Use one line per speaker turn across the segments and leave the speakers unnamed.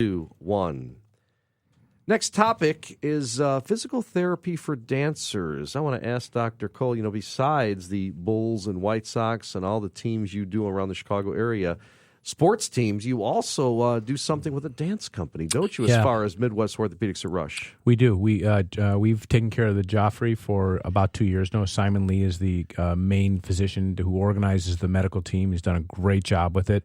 2, 1. Next topic is physical therapy for dancers. I want to ask Dr. Cole, besides the Bulls and White Sox and all the teams you do around the Chicago area, sports teams, you also do something with a dance company, don't you, as far as Midwest Orthopedics at Rush?
We do. We've taken care of the Joffrey for about 2 years now. Simon Lee is the main physician who organizes the medical team. He's done a great job with it.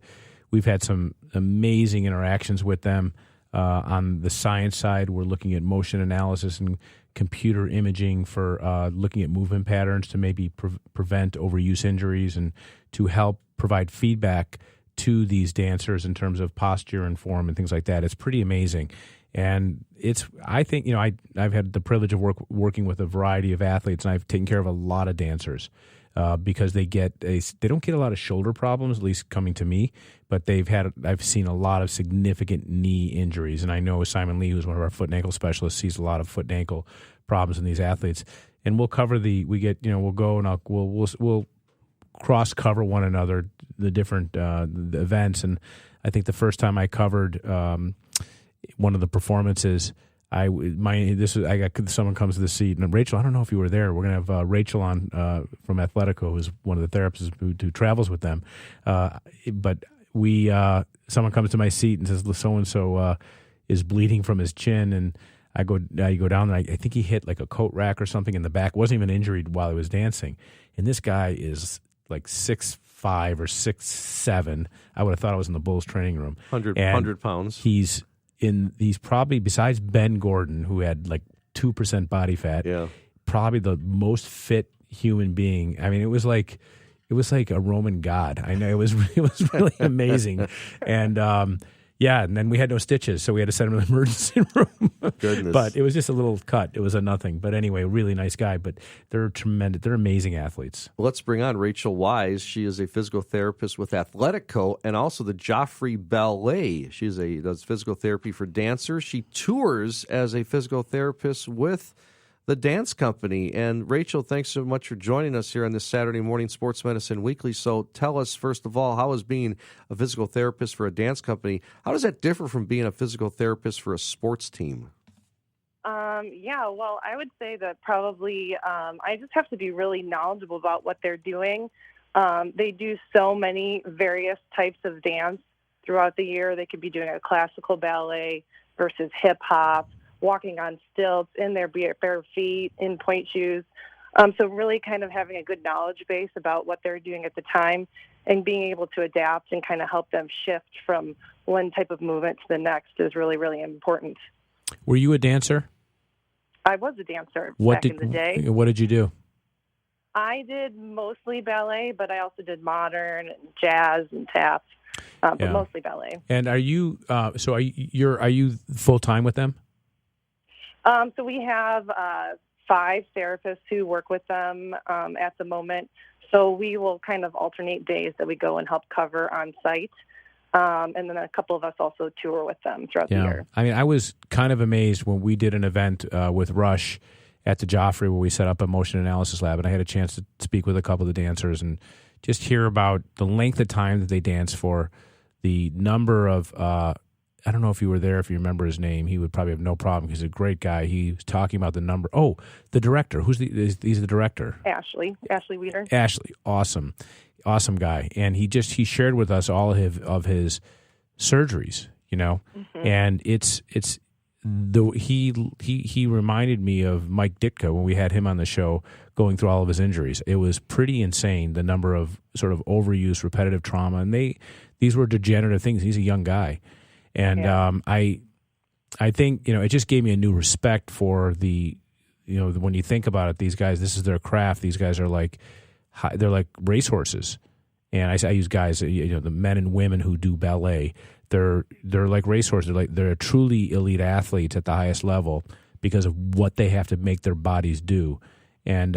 We've had some amazing interactions with them. On the science side, we're looking at motion analysis and computer imaging for looking at movement patterns to maybe prevent overuse injuries and to help provide feedback to these dancers in terms of posture and form and things like that. It's pretty amazing. And I think, I've had the privilege of working with a variety of athletes, and I've taken care of a lot of dancers because they don't get a lot of shoulder problems, at least coming to me, but I've seen a lot of significant knee injuries. And I know Simon Lee, who's one of our foot and ankle specialists, sees a lot of foot and ankle problems in these athletes. And we'll cover we'll go and we'll cross cover one another, the different the events. And I think the first time I covered one of the performances, someone comes to the seat, and Rachel, I don't know if you were there. We're gonna have Rachel on from Athletico, who's one of the therapists who travels with them. But someone comes to my seat and says, so and so is bleeding from his chin, and you go down, and I think he hit like a coat rack or something in the back. Wasn't even injured while he was dancing, and this guy is like 6'5" or 6'7". I would have thought I was in the Bulls training room.
100 pounds.
He's probably, besides Ben Gordon, who had like 2% body fat, probably the most fit human being. I mean, it was like a Roman god. I know it was really amazing. And and then we had no stitches, so we had to send him to the emergency room.
Goodness.
But it was just a little cut. It was a nothing. But anyway, really nice guy. But they're tremendous. They're amazing athletes.
Well, let's bring on Rachel Wise. She is a physical therapist with Athletico and also the Joffrey Ballet. She does physical therapy for dancers. She tours as a physical therapist with the dance company. And Rachel, thanks so much for joining us here on this Saturday morning Sports Medicine Weekly. So tell us, first of all, how is being a physical therapist for a dance company, how does that differ from being a physical therapist for a sports team?
Well, I would say that probably I just have to be really knowledgeable about what they're doing. They do so many various types of dance throughout the year. They could be doing a classical ballet versus hip-hop, walking on stilts in their bare feet, in point shoes. So really kind of having a good knowledge base about what they're doing at the time and being able to adapt and kind of help them shift from one type of movement to the next is really, really important.
Were you a dancer?
I was a dancer back in the day.
What did you do?
I did mostly ballet, but I also did modern, and jazz, and tap, but mostly ballet. And
are you are you full time with them?
So we have 5 therapists who work with them at the moment. So we will kind of alternate days that we go and help cover on site. And then a couple of us also tour with them throughout the year.
I mean, I was kind of amazed when we did an event with Rush at the Joffrey where we set up a motion analysis lab, and I had a chance to speak with a couple of the dancers and just hear about the length of time that they dance for, the number of I don't know if you were there, if you remember his name. He would probably have no problem because he's a great guy. He was talking about the number. Oh, the director. He's the director? Ashley
Weeder.
Ashley, awesome guy. And he shared with us all of his surgeries, and he reminded me of Mike Ditka when we had him on the show going through all of his injuries. It was pretty insane, the number of sort of overuse, repetitive trauma, and these were degenerative things. He's a young guy. And I think, it just gave me a new respect for when you think about it, these guys, this is their craft. These guys are they're like racehorses. And I use guys, the men and women who do ballet, they're like racehorses. They're truly elite athletes at the highest level because of what they have to make their bodies do. And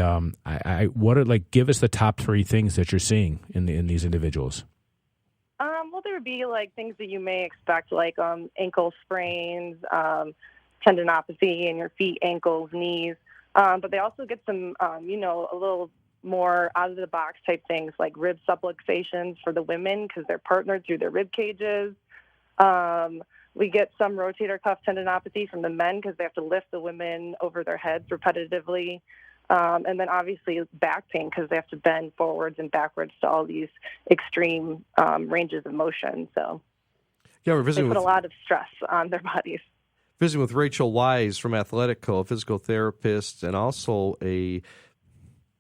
give us the top 3 things that you're seeing in these individuals.
Well, there would be things that you may expect, like ankle sprains, tendinopathy in your feet, ankles, knees. But they also get some, a little more out-of-the-box type things like rib subluxations for the women because they're partnered through their rib cages. We get some rotator cuff tendinopathy from the men because they have to lift the women over their heads repetitively. And then obviously back pain because they have to bend forwards and backwards to all these extreme ranges of motion. So
Yeah, we're
they
visiting
put a
with
lot of stress on their bodies.
visiting with Rachel Wise from Athletico, a physical therapist and also a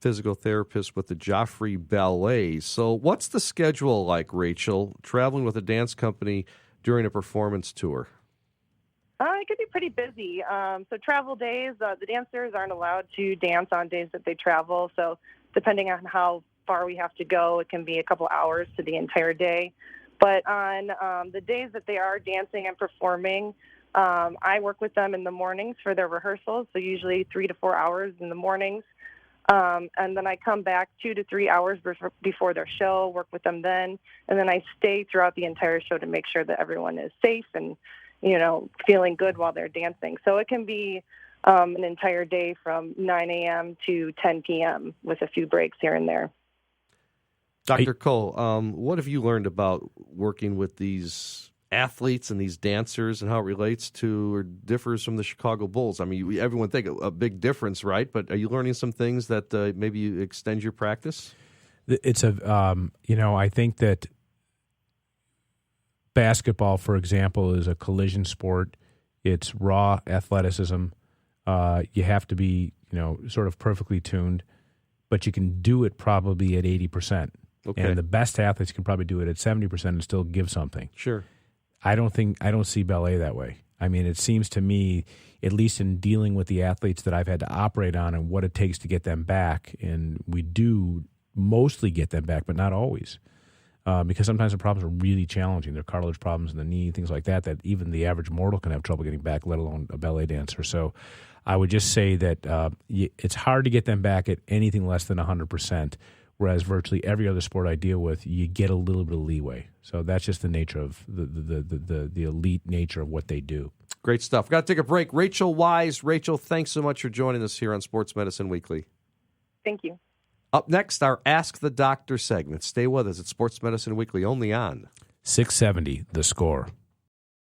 physical therapist with the Joffrey Ballet. So what's the schedule like, Rachel, traveling with a dance company during a performance tour?
It could be pretty busy. So travel days, the dancers aren't allowed to dance on days that they travel. So depending on how far we have to go, it can be a couple hours to the entire day. But on the days that they are dancing and performing, I work with them in the mornings for their rehearsals, so usually 3 to 4 hours in the mornings. And then I come back 2 to 3 hours before their show, work with them then, and then I stay throughout the entire show to make sure that everyone is safe and, feeling good while they're dancing. So it can be an entire day from 9 a.m. to 10 p.m. with a few breaks here and there.
Dr. Cole, what have you learned about working with these athletes and these dancers and how it relates to or differs from the Chicago Bulls? I mean, everyone think a big difference, right? But are you learning some things that maybe you extend your practice?
It's I think that basketball, for example, is a collision sport. It's raw athleticism. You have to be, sort of perfectly tuned, but you can do it probably at 80%.
Okay.
And the best athletes can probably do it at 70% and still give something.
Sure.
I don't see ballet that way. I mean, it seems to me, at least in dealing with the athletes that I've had to operate on and what it takes to get them back, and we do mostly get them back, but not always. Because sometimes the problems are really challenging. There are cartilage problems in the knee, things like that even the average mortal can have trouble getting back, let alone a ballet dancer. So I would just say that it's hard to get them back at anything less than 100%, whereas virtually every other sport I deal with, you get a little bit of leeway. So that's just the nature of the elite nature of what they do.
Great stuff. We've got to take a break. Rachel Wise. Rachel, thanks so much for joining us here on Sports Medicine Weekly.
Thank you.
Up next, our Ask the Doctor segment. Stay with us at Sports Medicine Weekly, only on
670, The Score.